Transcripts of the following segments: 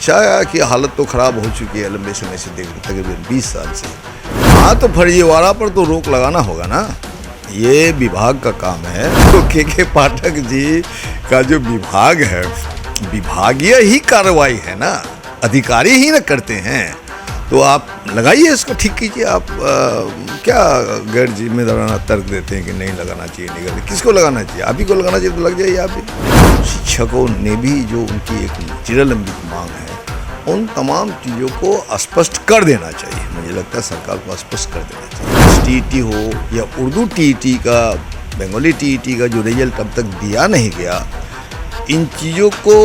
शिक्षा की हालत तो ख़राब हो चुकी है लंबे समय से, तकरीबन 20 साल से। हाँ, तो फर्जीवाड़ा पर तो रोक लगाना होगा ना, ये विभाग का काम है। तो के पाठक जी का जो विभाग है, विभागीय ही कार्रवाई है ना, अधिकारी ही ना करते हैं। तो आप लगाइए, इसको ठीक कीजिए। आप क्या गैर जिम्मेदाराना तर्क देते हैं कि नहीं लगाना चाहिए, नहीं करना, किसको लगाना चाहिए? आप ही को लगाना चाहिए तो लग जाइए आप भी। शिक्षकों ने भी जो उनकी एक चिरलंबित मांग है, उन तमाम चीज़ों को स्पष्ट कर देना चाहिए। मुझे लगता है सरकार को स्पष्ट कर देना चाहिए। टीईटी हो या उर्दू टीईटी का, बंगाली टीईटी का जो रिजल्ट अब तक दिया नहीं गया, इन चीज़ों को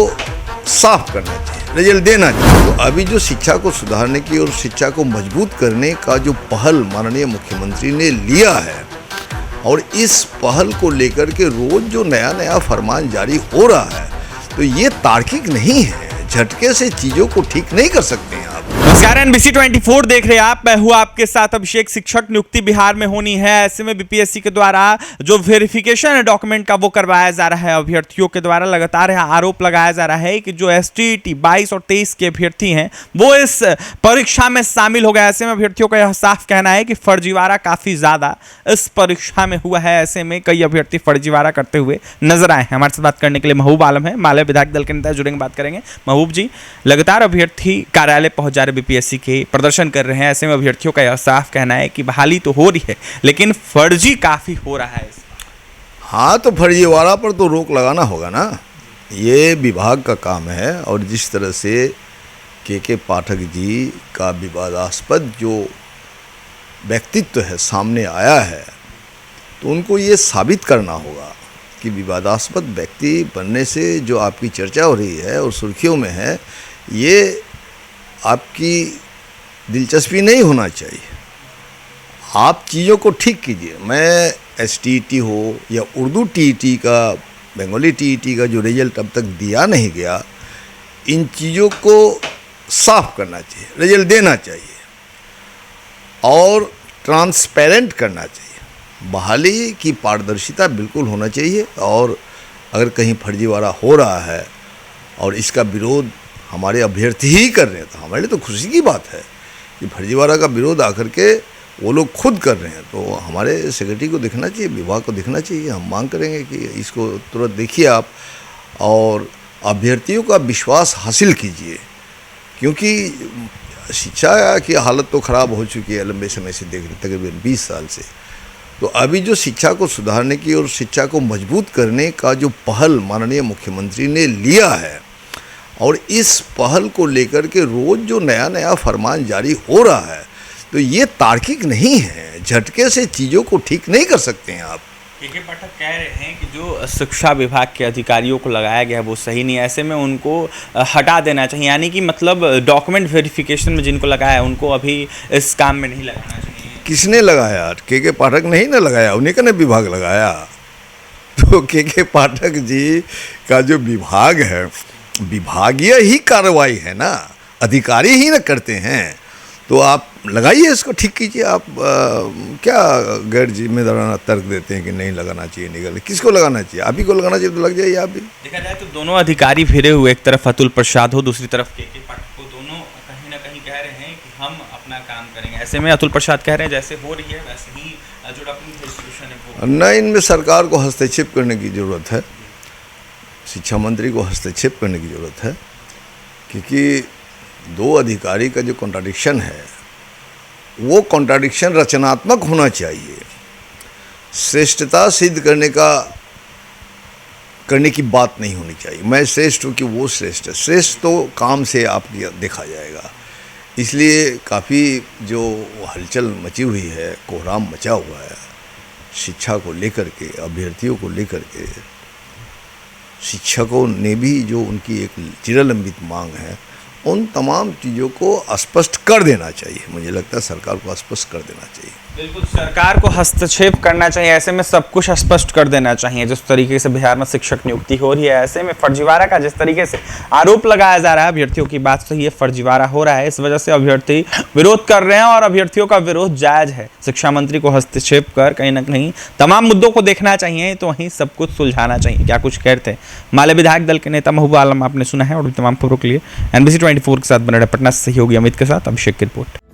साफ करना चाहिए, रिजल्ट देना चाहिए। तो अभी जो शिक्षा को सुधारने की और शिक्षा को मजबूत करने का जो पहल माननीय मुख्यमंत्री ने लिया है, और इस पहल को लेकर के रोज जो नया नया फरमान जारी हो रहा है, तो ये तार्किक नहीं है। झटके से चीजों को ठीक नहीं कर सकते हैं आप। नमस्कार, NBC 24 देख रहे हैं आप। मैं हूं आपके साथ अभिषेक। शिक्षक नियुक्ति बिहार में होनी है, ऐसे में बीपीएससी के द्वारा जो वेरिफिकेशन है डॉक्यूमेंट का, वो करवाया जा रहा है अभ्यर्थियों के द्वारा। लगातार आरोप लगाया जा रहा है कि जो STET 22 और 23 के अभ्यर्थी हैं, वो इस परीक्षा में शामिल हो गए। ऐसे में अभ्यर्थियों का यह साफ कहना है कि फर्जीवाड़ा काफी ज्यादा इस परीक्षा में हुआ है। ऐसे में कई अभ्यर्थी फर्जीवाड़ा करते हुए नजर आए हैं। हमारे साथ बात करने के लिए महबूब आलम है, माले विधायक दल के नेता, जुड़ेंगे, बात करेंगे। महबूब जी, लगातार अभ्यर्थी कार्यालय पहुंच जा रहे, बीपीएससी के प्रदर्शन कर रहे हैं। ऐसे में अभ्यर्थियों का यह साफ कहना है कि बहाली तो हो रही है, लेकिन फर्जी काफी हो रहा है। हाँ, तो फर्जीवाड़ा पर तो रोक लगाना होगा ना, ये विभाग का काम है। और जिस तरह से के पाठक जी का विवादास्पद जो व्यक्तित्व है सामने आया है, तो उनको ये साबित करना होगा कि विवादास्पद व्यक्ति बनने से जो आपकी चर्चा हो रही है और सुर्खियों में है, ये आपकी दिलचस्पी नहीं होना चाहिए। आप चीज़ों को ठीक कीजिए। मैं STET हो या उर्दू टीईटी का, बंगाली टीईटी का जो रिजल्ट अब तक दिया नहीं गया, इन चीज़ों को साफ करना चाहिए, रिजल्ट देना चाहिए और ट्रांसपेरेंट करना चाहिए। बहाली की पारदर्शिता बिल्कुल होना चाहिए। और अगर कहीं फर्जीवाड़ा हो रहा है और इसका विरोध हमारे अभ्यर्थी ही कर रहे हैं, तो हमारे लिए तो खुशी की बात है कि फर्जीवाड़ा का विरोध आकर के वो लोग खुद कर रहे हैं। तो हमारे सेक्रेटरी को देखना चाहिए, विभाग को देखना चाहिए। हम मांग करेंगे कि इसको तुरंत देखिए आप और अभ्यर्थियों का विश्वास हासिल कीजिए, क्योंकि शिक्षा की हालत तो ख़राब हो चुकी है लंबे समय से, तकरीबन 20 साल से। तो अभी जो शिक्षा को सुधारने की और शिक्षा को मजबूत करने का जो पहल माननीय मुख्यमंत्री ने लिया है, और इस पहल को लेकर के रोज जो नया नया फरमान जारी हो रहा है, तो ये तार्किक नहीं है। झटके से चीज़ों को ठीक नहीं कर सकते हैं आप। के पाठक कह रहे हैं कि जो शिक्षा विभाग के अधिकारियों को लगाया गया है वो सही नहीं है, ऐसे में उनको हटा देना चाहिए। यानी कि मतलब डॉक्यूमेंट वेरिफिकेशन में जिनको लगाया है, उनको अभी इस काम में नहीं लगाना चाहिए। किसने लगाया? के पाठक नहीं ना लगाया, उन्हीं का ने विभाग लगाया। तो के पाठक जी का जो विभाग है, विभागीय ही कार्रवाई है ना, अधिकारी ही ना करते हैं। तो आप लगाइए, इसको ठीक कीजिए। आप क्या गैर जिम्मेदाराना तर्क देते हैं कि नहीं लगाना चाहिए, नहीं करना, किसको लगाना चाहिए? आप ही को लगाना चाहिए तो लग जाइए आप भी। देखा जाए तो दोनों अधिकारी फिरे हुए, एक तरफ अतुल प्रसाद हो, दूसरी तरफ के पाठक को, दोनों कहीं ना कहीं कह रहे हैं कि हम अपना काम करेंगे। ऐसे में अतुल प्रसाद कह रहे हैं जैसे हो रही है वैसे ही जो डॉक्यूमेंट वेरिफिकेशन है वो नहीं, इनमें सरकार को हस्तक्षेप करने की ज़रूरत है, शिक्षा मंत्री को हस्तक्षेप करने की ज़रूरत है, क्योंकि दो अधिकारी का जो कॉन्ट्राडिक्शन है, वो कॉन्ट्राडिक्शन रचनात्मक होना चाहिए। श्रेष्ठता सिद्ध करने की बात नहीं होनी चाहिए। मैं श्रेष्ठ हूँ कि वो श्रेष्ठ है। श्रेष्ठ तो काम से आप देखा जाएगा। इसलिए काफ़ी जो हलचल मची हुई है, कोहराम मचा हुआ है शिक्षा को लेकर के, अभ्यर्थियों को लेकर के। शिक्षकों ने भी जो उनकी एक चिरलंबित मांग है, उन तमाम चीज़ों को स्पष्ट कर देना चाहिए। मुझे लगता है सरकार को स्पष्ट कर देना चाहिए। बिल्कुल, सरकार को हस्तक्षेप करना चाहिए। ऐसे में सब कुछ स्पष्ट कर देना चाहिए। जिस तरीके से बिहार में शिक्षक नियुक्ति हो रही है, ऐसे में फर्जीवाड़ा का जिस तरीके से आरोप लगाया जा रहा है, अभ्यर्थियों की बात सही है, फर्जीवाड़ा हो रहा है। इस वजह से अभ्यर्थी विरोध कर रहे हैं और अभ्यर्थियों का विरोध जायज है। शिक्षा मंत्री को हस्तक्षेप कर कहीं ना कहीं तमाम मुद्दों को देखना चाहिए, तो वहीं सब कुछ सुलझाना चाहिए। क्या कुछ कहते हैं माले विधायक दल के नेता महबूब आलम, आपने सुना है। और भी तमाम खबरों के लिए NBC 24 24 के साथ बने रहे। पटना से सहयोगी अमित के साथ अभिषेक की रिपोर्ट।